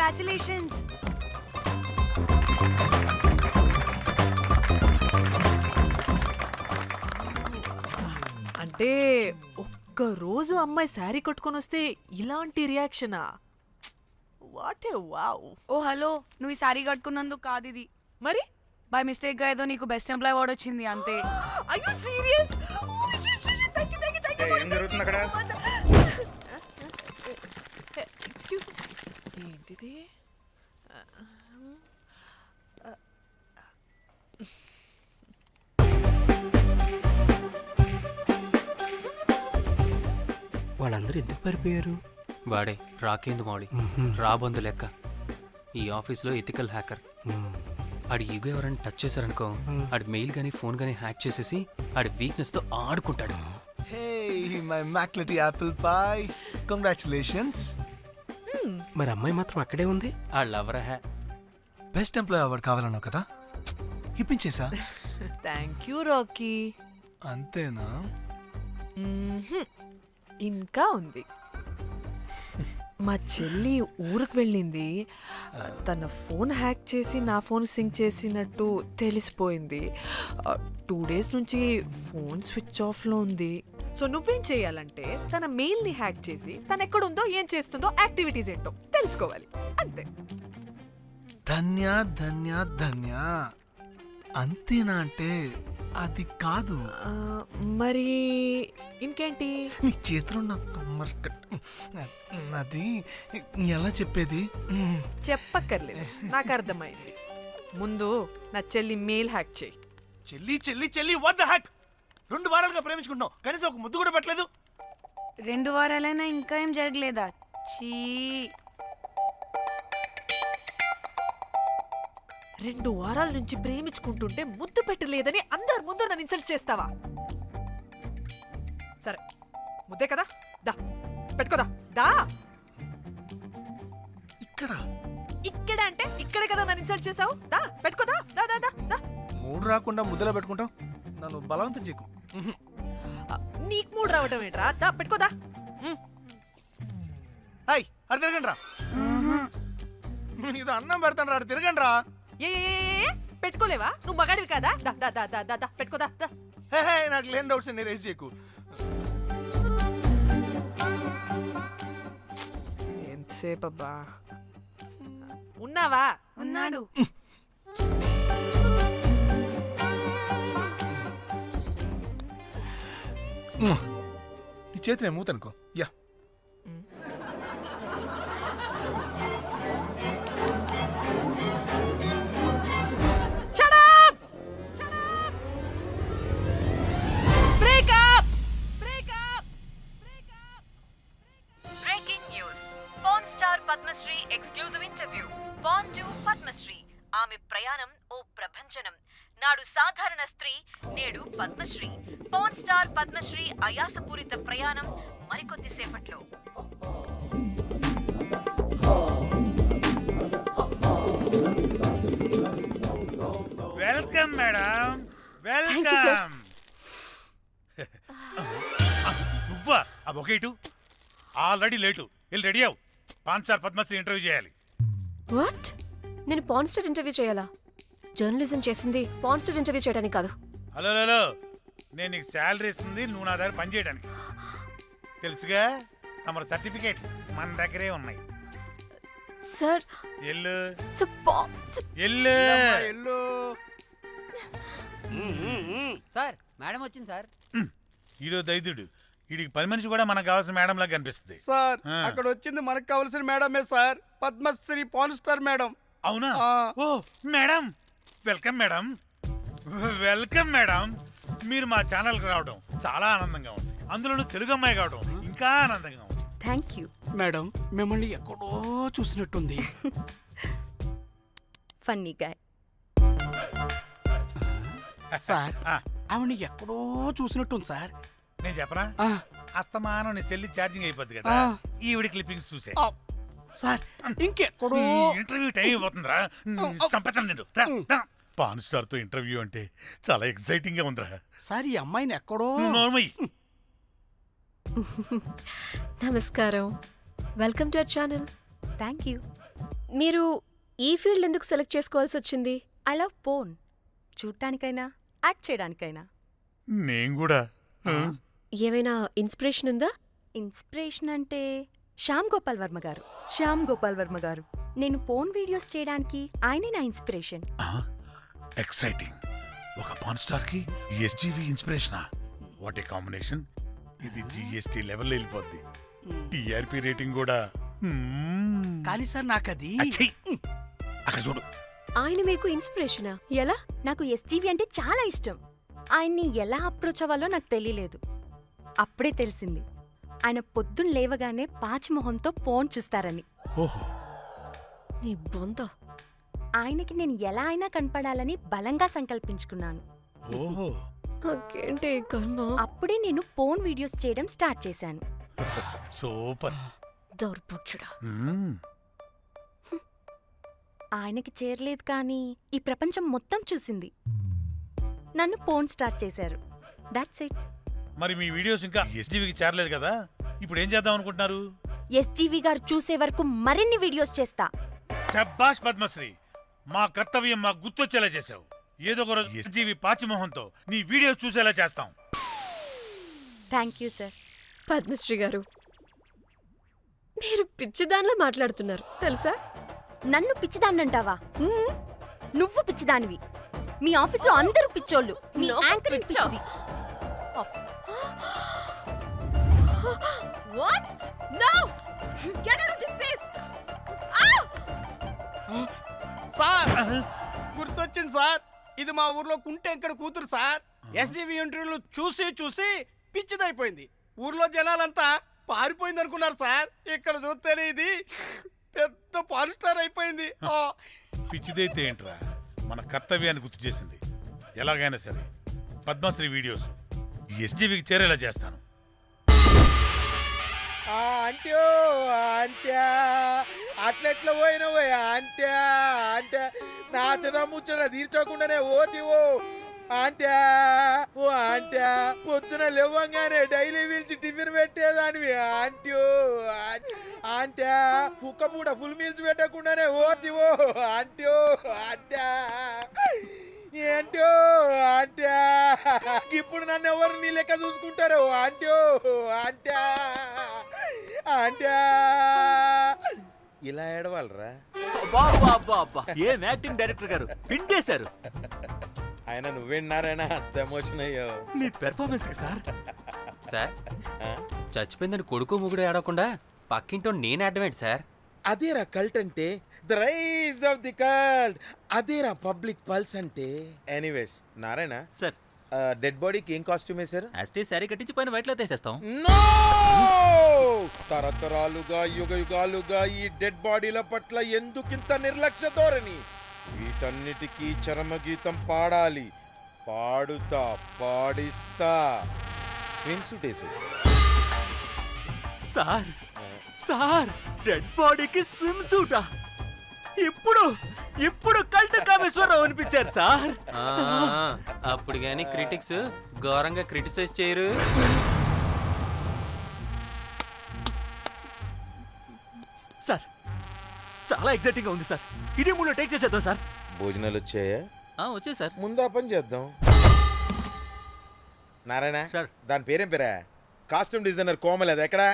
Congratulations. అంటే ఒక్క రోజు అమ్మాయి శారీ కట్టుకొని వస్తే ఇలాంటి రియాక్షనా? What a wow. Oh hello, నువ్వు ఈ సారీ కట్టుకున్నందుకు కాదు ఇది. మరి బై మిస్టేక్ గా ఏదో నీకు బెస్ట్ ఎంప్లాయ్ అవార్డ్ వచ్చింది అంతే. are you serious? ఏం జరుగుతుంది అక్కడ? ఎక్స్క్యూజ్ మీ, ఏంటిది? వాళ్ళందరూ ఎందుకు పారిపోయారు? వాడే రాకేందు మౌళి, రాబందు లెక్క. ఈ ఆఫీస్లో ఎథికల్ హ్యాకర్. ఆడి ఈగో ఎవరైనా టచ్ చేశారనుకో, ఆడి మెయిల్ గానీ ఫోన్ గానీ హ్యాక్ చేసేసి ఆడి వీక్నెస్ తో ఆడుకుంటాడు. Hey, my McLetty apple pie. Congratulations. మరి అమ్మాయి మాత్రం అక్కడే ఉంది. ఆ లవర్ హ్యా బెస్ట్ ఎంప్లాయ్ అవార్డ్ కావాలన్నావు కదా, ఇప్పించేసా. Thank you Rocky. అంతేనా? ఇంకా ఉంది. మా చెల్లి ఊరికి వెళ్ళింది. తన ఫోన్ హ్యాక్ చేసి నా ఫోన్ సింక్ చేసినట్టు తెలిసిపోయింది. 2 days నుంచి ఫోన్ స్విచ్ ఆఫ్లో ఉంది. సో నువ్వేం చేయాలంటే తన మెయిల్ని హ్యాక్ చేసి తను ఎక్కడుందో ఏం చేస్తుందో యాక్టివిటీస్ ఏంటో తెలుసుకోవాలి, అంతే. ధన్య ధన్య ధన్య. అంతేనా అంటే అది కాదు. మరి ఇంకేంటి? నీ చేతిలో నా అది ఎలా చెప్పేది? చెప్పక్కర్లేదు, నాకు అర్థమైంది. ముందు నా చెల్లి మెయిల్ హ్యాక్ చేయి. చెల్లి చెల్లి చెల్లి వాట్ ద హ్యాక్? 2 వారాలుగా ప్రేమించుకుంటున్నావు, కనీసం ఒక ముద్దు కూడా పెట్టలేదు. 2 వారాలైనా ఇంకా ఏం జరగలేదా? చీ. 2 వారాల నుంచి ప్రేమించుకుంటుంటే ముద్దు పెట్టలేదని అందరి ముందు నన్ను ఇన్సల్ట్ చేస్తావా? సరే, ముద్దే కదా, దా పెట్టుకోదా. దా. ఇక్కడ అంటే ఇక్కడే కదా నన్ను ఇన్సల్ట్ చేసావు. దా పెట్టుకోదా. దా దా దా దా. మూడు రాకుండా ముద్దలా పెట్టుకుంటావు, నన్ను బలవంతం చేయకు. నీకు మూడు రావటం ఏంట్రా? దా పెట్టుకోదా. హాయ్, అది తిరగండి రా. ఇది అన్నం పెడతాను రా, తిరగండి రా. ఏ పెట్టుకోలేవా? నువ్వు మగాడివి కదా. దా దా దా దా దా దా పెట్టుకోదా. దా. హే, నాకు లేని డౌట్స్ అన్ని రేస్ చేయకు. ఎంతసేపు అబ్బా ఉన్నావా? ఉన్నాడు. ఈ చేతి నేను మూతనుకో. Yeah, Padmashri exclusive interview. Pan to Padmashri. ఆమె ప్రయాణం ఓ ప్రభంజనం. నాడు సాధారణ స్త్రీ, నేడు పద్మశ్రీ. పాన్ స్టార్ పద్మశ్రీ అయాసపూరిత ప్రయాణం మరికొద్ది సేపట్లో. Welcome madam, welcome. నువ్వా? ఆ బొకేటు ఆల్రెడీ లేటు. వెళ్ళి రెడీ అవు, పాన్ స్టార్ పద్మశ్రీ ఇంటర్వ్యూ చేయాలి. వాట్? నేను పాన్ స్టార్ ఇంటర్వ్యూ చేయాలా? జర్నలిజం చేసింది పాన్ స్టార్ ఇంటర్వ్యూ చేయడానికి కాదు. హలో, నేను నీకు శాలరీ ఇస్తుంది నువ్వు నా దగ్గర పని చేయడానికి. తెలుసుగా, తమ సర్టిఫికేట్ మన దగ్గరే ఉన్నాయి. సార్ ఎల్లు ఎల్లు. సార్ మేడం వచ్చింది సార్. ఈడో దైదుడు, వీడికి పని మనిషి కూడా మనకు కావాల్సిన మేడం లాగా కనిపిస్తుంది సార్ అక్కడ వచ్చింది మనకు కావాల్సిన మేడమే sir, Padmashri pan star madam. అవునా? ఓ madam, welcome madam, welcome madam. మీరు మా ఛానల్కి రావడం చాలా ఆనందంగా ఉంది. అందులోనూ తెలుగు అమ్మాయి కావడం ఇంకా ఆనందంగా ఉంది. థ్యాంక్ యూ మేడం, మిమ్మల్ని ఎక్కడో చూసినట్టుంది. Funny guy. సార్ ఆవిడ ఎక్కడో చూసినట్టుంది సార్. నేను చెప్పనా, అస్తమానం నీ సెల్లి ఛార్జింగ్ అయిపోద్ది కదా, ఈవిడ క్లిప్పింగ్స్ చూసే. సార్ ఇంకెక్కడో ఇంటర్వ్యూ టైం అయిపోతుందిరా, సంపేతాను నేను. పాన్ స్టార్ తో ఇంటర్వ్యూ అంటే చాలా ఎక్సైటింగ్ గా ఉందిరా. సార్ ఈ అమ్మాయిని ఎక్కడో. నమస్కారం, welcome to our channel. Thank you. మీరు ఈ ఫీల్డ్ ఎందుకు సెలెక్ట్ చేసుకోవాల్సి వచ్చింది? I love porn. చూడటానికైనా యాక్ట్ చేయడానికైనా. నేను కూడా ఏమైనా ఇన్స్పిరేషన్ ఉందా? ఇన్స్పిరేషన్ అంటే శ్యామ్ గోపాల్ వర్మ గారు. నేను పోన్ వీడియోస్ చేయడానికి ఆయనే నా ఇన్స్పిరేషన్. ఎక్సైటింగ్. ఒక పాన్ స్టార్ కి ఎస్జీవి ఇన్స్పిరేషనా? What a combination. ఇది జిఎస్టీ లెవెల్ వెళ్ళిపోద్ది. టిఆర్పి రేటింగ్ కూడా. కానీ సార్ నాకు అది అచ్చయ్. అక్కడ చూడు. ఆయన మీకు ఇన్స్పిరేషనా? ఎలా? నాకు ఎస్జీవి అంటే చాలా ఇష్టం. ఆయన్ని ఎలా అప్రోచ్ అవ్వాలో నాకు తెలియలేదు. అప్పుడే తెలిసింది ఆయన పొద్దున్న లేవగానే పాచిమొహంతో ఫోన్ చూస్తారని. ఓహో. నీ బొంద. ఆయనకి నేను ఎలా అయినా కనపడాలని బలంగా సంకల్పించుకున్నాను. ఓహో. నాకేంటి ఈ కర్మ? అప్పుడే నేను ఫోన్ వీడియోస్ చేయడం స్టార్ట్ చేశాను. సూపర్. దౌర్భాగ్యుడా. ఆయనకి చేరలేదు కానీ ఈ ప్రపంచం మొత్తం చూసింది. నన్ను ఫోన్ స్టార్ట్ చేశారు. That's it. మరి మీ వీడియోస్ ఇంకా ఎస్జీవికి చేరలేదు కదా, ఇప్పుడు ఏం చేద్దాం అనుకుంటున్నారు? ఎస్జీవి గారు చూసే వరకు మరిన్ని వీడియోస్ చేస్తా. శబ్బాష్ పద్మశ్రీ, మా కర్తవ్యం మాకు గుర్తొచ్చేలా చేసావు. ఏదో ఒక రోజు ఎస్జీవి పాచిమోహంతో నీ వీడియో చూసేలా చేస్తాం. Thank you sir. పద్మశ్రీ గారు, మీరు పిచ్చిదానిలా మాట్లాడుతున్నారు తెలుసా? నన్ను పిచ్చిదాన్నంటావా? నువ్వు పిచ్చిదానివి. మీ ఆఫీస్లో అందరూ పిచ్చోళ్ళు. మీ నాకు యాంకరింగ్ పిచ్చా? పిచ్చిది. What? No! Get out of this place! Sir గుర్తొచ్చింది సార్. ఇది మా ఊర్లో కుంటెంకడ కూతురు సార్. ఎస్జీవి ఇంటర్వ్యూలు చూసి చూసి పిచ్చిదైపోయింది. ఊర్లో జనాలంతా పారిపోయింది అనుకున్నారు సార్. ఇక్కడ చూస్తేనే ఇది పెద్ద పాన్ స్టార్ అయిపోయింది. పిచ్చిదైతే ఏంట్రా, మన కర్తవ్యాన్ని గుర్తు చేసింది. ఎలాగైనా సరే పద్మశ్రీ వీడియోస్ ఎస్జీవికి చేరేలా చేస్తాను. అంట్యో అంట్యా అట్లెట్లా పోయినవో అంట్యా అంటే నాచన ముచ్చట తీర్చకుండానే ఓతివో అంట్యా. ఓ అంట్యా పొద్దున లేవంగానే డైలీ పిలిచి టిఫిన్ పెట్టేదానివి అంట్యో అంట్యా. కుక్క పూట ఫుల్ మీల్స్ పెట్టకుండానే ఓతివో అంట్యో అంట్యా. ఏంటో అంట్యా ఇప్పుడు నన్ను ఎవరు నీ లెక్క చూసుకుంటారు అంట్యో అంట్యా అంట్యా. ఇలా ఏడవాలరా? ఏం యాక్టింగ్ డైరెక్టర్ గారు పిండేశారు. ఆయన నువ్వేనారాయణ అంత ఎమోషన్ అయ్యో మీ పెర్ఫార్మెన్స్ కి సార్. సార్, చచ్చిపోయిందని కొడుకు ముగుడు ఏడవకుండా పక్కింటో నేను ఆడమేంటి సార్? అదేరా కల్ట్ అంటే, the rise of the cult. అదేరా పబ్లిక్ పల్స్ అంటే. ఎనీవేస్ నారాయణ సార్, డెడ్ బాడీకి ఏం కాస్ట్యూమ్ వేశారు? యాస్టీ శారీ కట్టించి పైన వైట్లో తీసేస్తాం. నో! తరతరాలుగా యుగ యుగాలుగా ఈ డెడ్ బాడీల పట్ల ఎందుకింత నిర్లక్ష్య ధోరణి? వీటన్నిటికీ చరమగీతం పాడాలి. పాడుతా, పాడిస్తా. స్విమ్ సూట్ వేసి సార్ సార్, డెడ్ బాడీకి స్విమ్ సూటా? ఇప్పుడు కల్ట్ కామేశ్వరరావు అనిపించారు సార్. అప్పుడు గాని క్రిటిక్స్ ఘోరంగా క్రిటిసైజ్ చేయరు. సార్, చాలా ఎక్సైటింగ్ గా ఉంది సార్. ఇది మూడు టేక్ చేసేద్దాం సార్. భోజనాలు వచ్చాయా? వచ్చే సార్. ముందు ఆ పని చేద్దాం. నారాయణ సార్. దాని పేరేం పేరా? కాస్ట్యూమ్ డిజైనర్ కోమల్ అది ఎక్కడ?